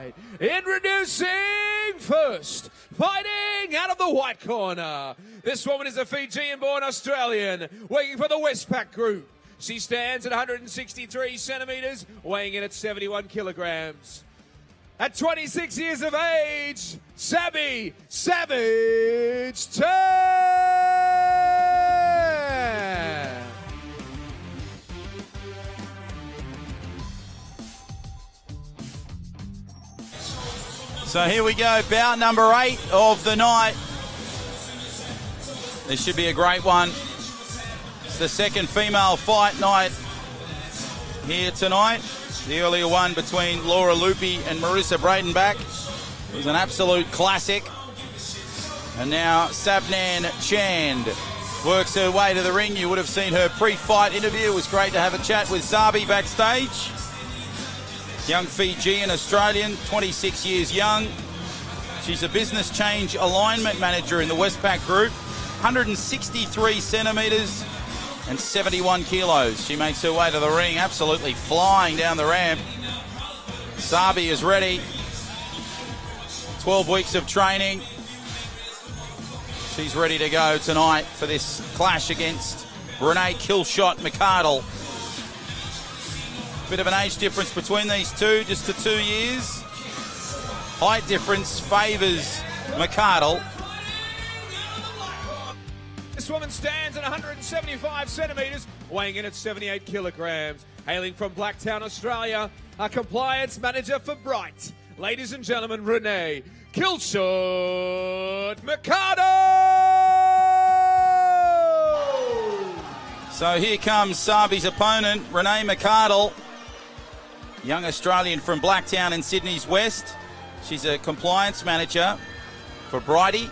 side. Introducing first, fighting out of the white corner. This woman is a Fijian-born Australian, working for the Westpac Group. She stands at 163 centimetres, weighing in at 71 kilograms. At 26 years of age, Sabby Savage Tan. So here we go, bout number 8 of the night. This should be a great one. It's the second female fight night here tonight. The earlier one between Laura Lupi and Marissa Bradenbach was an absolute classic. And now Sabnam Chand works her way to the ring. You would have seen her pre-fight interview. It was great to have a chat with Zabi backstage. Young Fijian Australian, 26 years young. She's a business change alignment manager in the Westpac Group. 163 centimetres and 71 kilos. She makes her way to the ring, absolutely flying down the ramp. Zabi is ready. 12 weeks of training. She's ready to go tonight for this clash against Renee Killshot McArdle. Bit of an age difference between these two, just to 2 years. Height difference favours McArdle. This woman stands at 175 centimetres, weighing in at 78 kilograms. Hailing from Blacktown, Australia, a compliance manager for Bright. Ladies and gentlemen, Renee Killshot McArdle! So here comes Sabi's opponent, Renee McArdle. Young Australian from Blacktown in Sydney's West. She's a compliance manager for Brighty.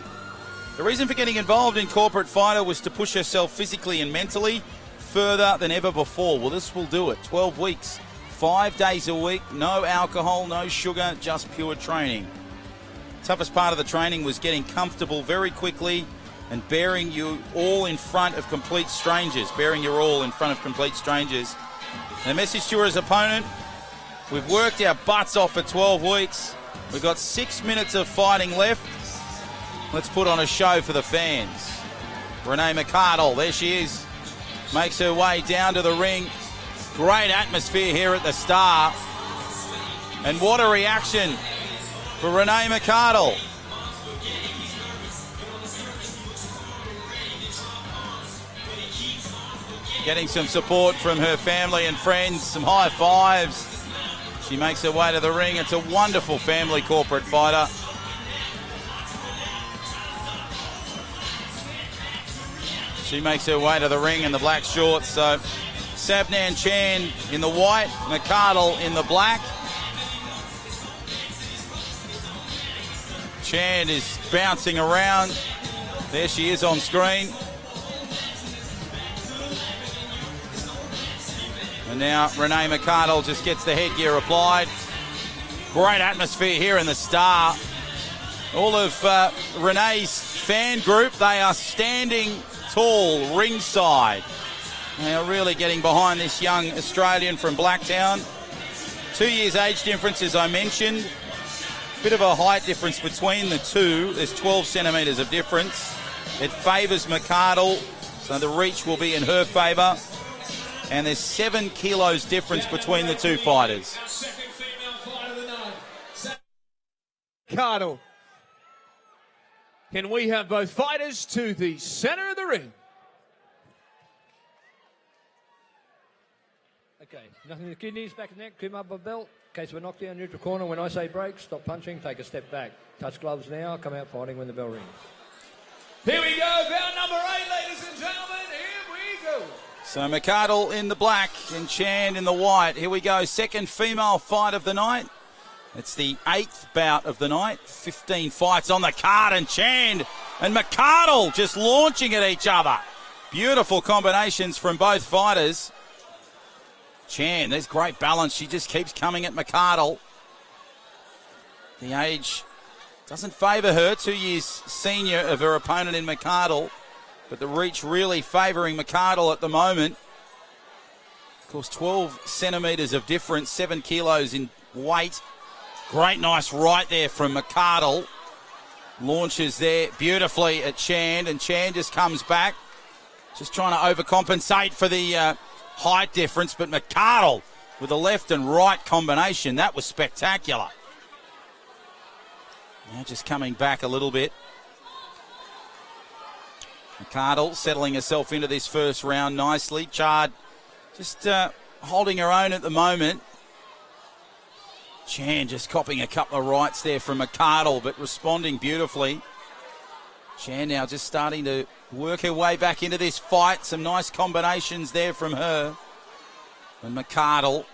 The reason for getting involved in Corporate Fighter was to push herself physically and mentally further than ever before. Well, this will do it. 12 weeks, 5 days a week, no alcohol, no sugar, just pure training. Toughest part of the training was getting comfortable very quickly and bearing you all in front of complete strangers. Bearing your all in front of complete strangers. And the message to her as opponent: we've worked our butts off for 12 weeks. We've got 6 minutes of fighting left. Let's put on a show for the fans. Renee McArdle, there she is. Makes her way down to the ring. Great atmosphere here at the Star. And what a reaction for Renee McArdle. Getting some support from her family and friends, some high fives. She makes her way to the ring. It's a wonderful family corporate fighter. She makes her way to the ring in the black shorts. So Sabnam Chand in the white, McArdle in the black. Chand is bouncing around. There she is on screen. And now Renee McArdle just gets the headgear applied. Great atmosphere here in the Star. All of Renee's fan group, they are standing tall ringside. They are really getting behind this young Australian from Blacktown. 2 years age difference, as I mentioned. Bit of a height difference between the two. There's 12 centimetres of difference. It favours McArdle, so the reach will be in her favour. And there's 7 kilos difference between the two fighters. McArdle. Can we have both fighters to the center of the ring? Okay, nothing in the kidneys, back and neck, keep up a belt. In case of a knockdown, neutral corner. When I say break, stop punching, take a step back. Touch gloves now, come out fighting when the bell rings. Here we go, bout number 8, ladies and gentlemen. Here we go. So McArdle in the black and Chand in the white. Here we go, second female fight of the night. It's the 8th bout of the night. 15 fights on the card, and Chand and McArdle just launching at each other. Beautiful combinations from both fighters. Chand, there's great balance. She just keeps coming at McArdle. The age doesn't favour her. 2 years senior of her opponent in McArdle. But the reach really favouring McArdle at the moment. Of course, 12 centimetres of difference, 7 kilos in weight. Great, nice right there from McArdle. Launches there beautifully at Chand, and Chand just comes back. Just trying to overcompensate for the height difference, but McArdle with a left and right combination, that was spectacular. Now just coming back a little bit. McArdle settling herself into this first round nicely. Chard just holding her own at the moment. Chan just copping a couple of rights there from McArdle, but responding beautifully. Chan now just starting to work her way back into this fight. Some nice combinations there from her. And McArdle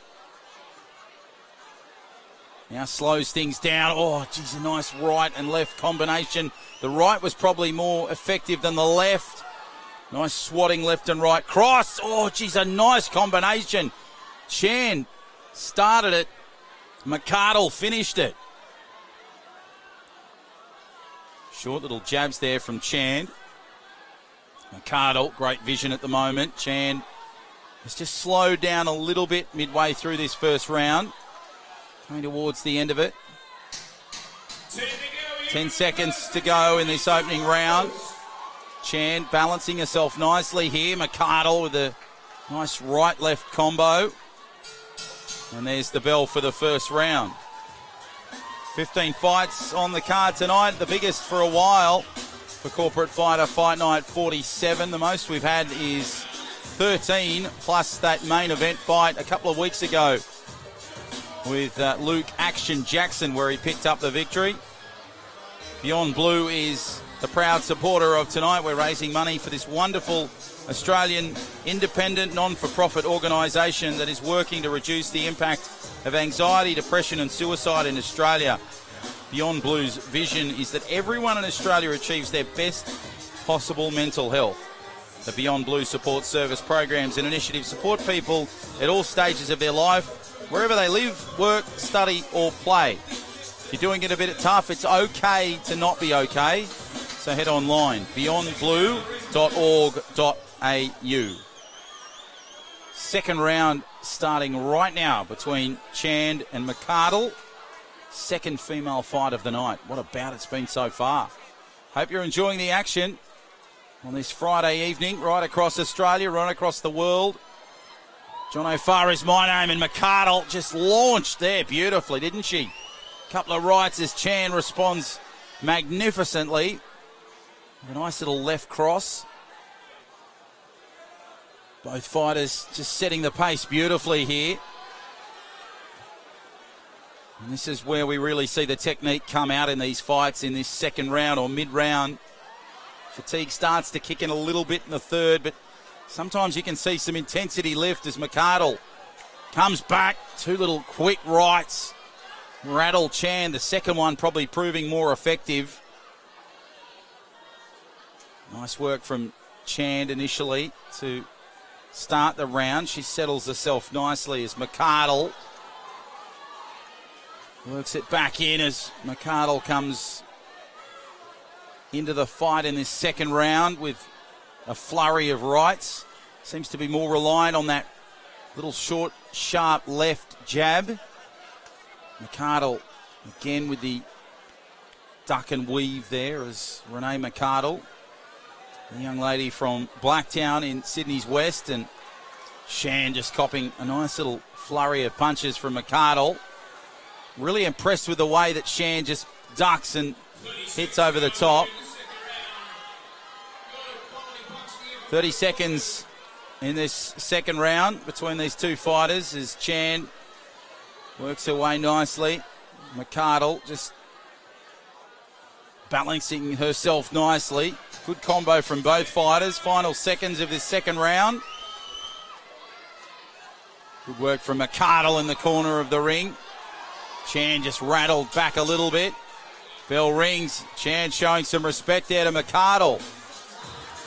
now slows things down. Oh, geez, a nice right and left combination. The right was probably more effective than the left. Nice swatting left and right. Cross. Oh, geez, a nice combination. Chan started it. McArdle finished it. Short little jabs there from Chan. McArdle, great vision at the moment. Chan has just slowed down a little bit midway through this first round. Coming towards the end of it. 10 seconds to go in this opening round. Chan balancing herself nicely here. McArdle with a nice right-left combo. And there's the bell for the first round. 15 fights on the card tonight, the biggest for a while for Corporate Fighter Fight Night 47. The most we've had is 13, plus that main event fight a couple of weeks ago with Luke Action Jackson, where he picked up the victory. Beyond Blue is the proud supporter of tonight. We're raising money for this wonderful Australian independent non-for-profit organisation that is working to reduce the impact of anxiety, depression and suicide in Australia. Beyond Blue's vision is that everyone in Australia achieves their best possible mental health. The Beyond Blue support service programs and initiatives support people at all stages of their life, wherever they live, work, study or play. If you're doing it a bit tough, it's okay to not be okay. So head online, beyondblue.org.au. Second round starting right now between Chand and McArdle. Second female fight of the night. What a bout it's been so far. Hope you're enjoying the action on this Friday evening right across Australia, right across the world. John O'Farr is my name, and McArdle just launched there beautifully, didn't she? Couple of rights as Chan responds magnificently. A nice little left cross. Both fighters just setting the pace beautifully here. And this is where we really see the technique come out in these fights in this second round or mid-round. Fatigue starts to kick in a little bit in the third, but sometimes you can see some intensity lift as McArdle comes back. Two little quick rights. Rattle Chan, the second one probably proving more effective. Nice work from Chand initially to start the round. She settles herself nicely as McArdle works it back in as McArdle comes into the fight in this second round with a flurry of rights. Seems to be more reliant on that little short, sharp left jab. McArdle again with the duck and weave there as Renee McArdle, the young lady from Blacktown in Sydney's West, and Shan just copping a nice little flurry of punches from McArdle. Really impressed with the way that Shan just ducks and hits over the top. 30 seconds in this second round between these two fighters as Chan works her way nicely. McArdle just balancing herself nicely. Good combo from both fighters. Final seconds of this second round. Good work from McArdle in the corner of the ring. Chan just rattled back a little bit. Bell rings. Chan showing some respect there to McArdle.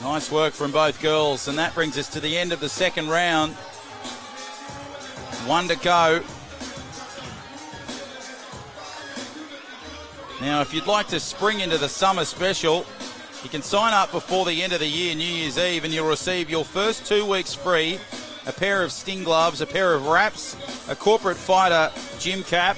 Nice work from both girls. And that brings us to the end of the second round. One to go. Now, if you'd like to spring into the summer special, you can sign up before the end of the year, New Year's Eve, and you'll receive your first 2 weeks free, a pair of Sting gloves, a pair of wraps, a Corporate Fighter gym cap,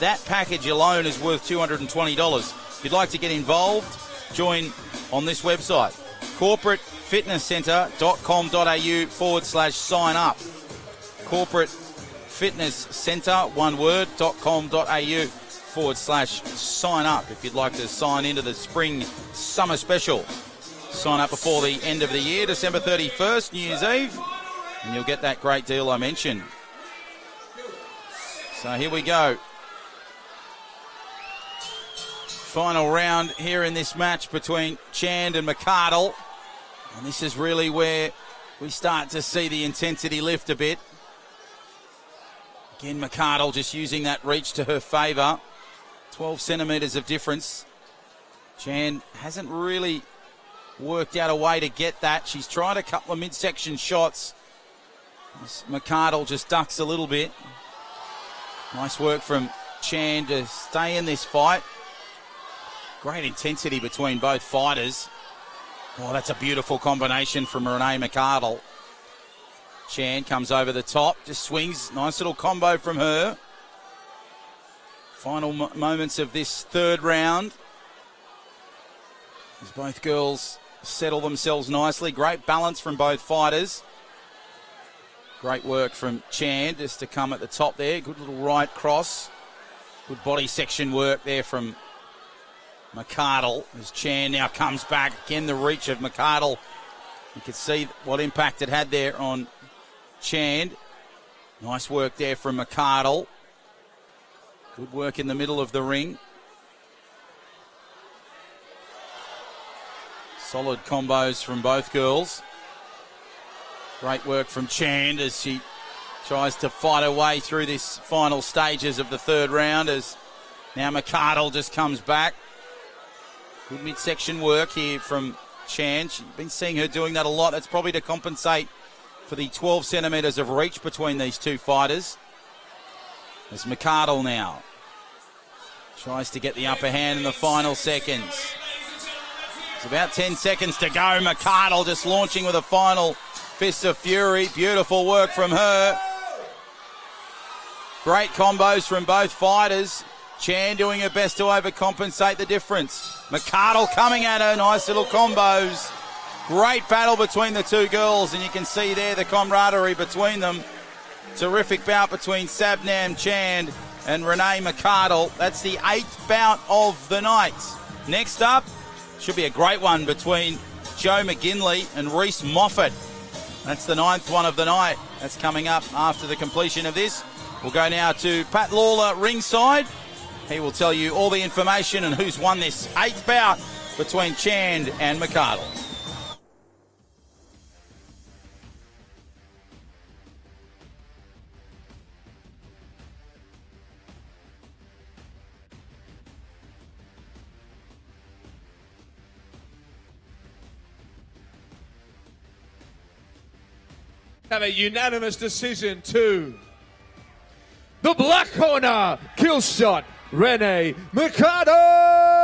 That package alone is worth $220. If you'd like to get involved, join on this website, corporatefitnesscentre.com.au/sign up. Corporate Fitness Centre, one word, .com.au/sign up if you'd like to sign into the spring summer special. Sign up before the end of the year, December 31st, New Year's Eve, and you'll get that great deal I mentioned. So here we go. Final round here in this match between Chand and McArdle. And this is really where we start to see the intensity lift a bit. Again, McArdle just using that reach to her favour. 12 centimetres of difference. Chand hasn't really worked out a way to get that. She's tried a couple of midsection shots. McArdle just ducks a little bit. Nice work from Chand to stay in this fight. Great intensity between both fighters. Oh, that's a beautiful combination from Renee McArdle. Chand comes over the top, just swings. Nice little combo from her. Final moments of this third round. As both girls settle themselves nicely. Great balance from both fighters. Great work from Chand just to come at the top there. Good little right cross. Good body section work there from McArdle. As Chand now comes back. Again, the reach of McArdle. You can see what impact it had there on Chand. Nice work there from McArdle. Good work in the middle of the ring. Solid combos from both girls. Great work from Chand as she tries to fight her way through this final stages of the third round, as now McArdle just comes back. Good midsection work here from Chand. She's been seeing her doing that a lot. That's probably to compensate for the 12 centimetres of reach between these two fighters. As McArdle now tries to get the upper hand in the final seconds. It's about 10 seconds to go. McArdle just launching with a final fist of fury. Beautiful work from her. Great combos from both fighters. Chand doing her best to overcompensate the difference. McArdle coming at her. Nice little combos. Great battle between the two girls, and you can see there the camaraderie between them. Terrific bout between Sabnam Chand and Renee McArdle. That's the 8th bout of the night. Next up, should be a great one between Joe McGinley and Reese Moffat. That's the 9th one of the night. That's coming up after the completion of this. We'll go now to Pat Lawler ringside. He will tell you all the information and who's won this 8th bout between Chand and McArdle. Have a unanimous decision to the black corner, kill shot, Renee McArdle.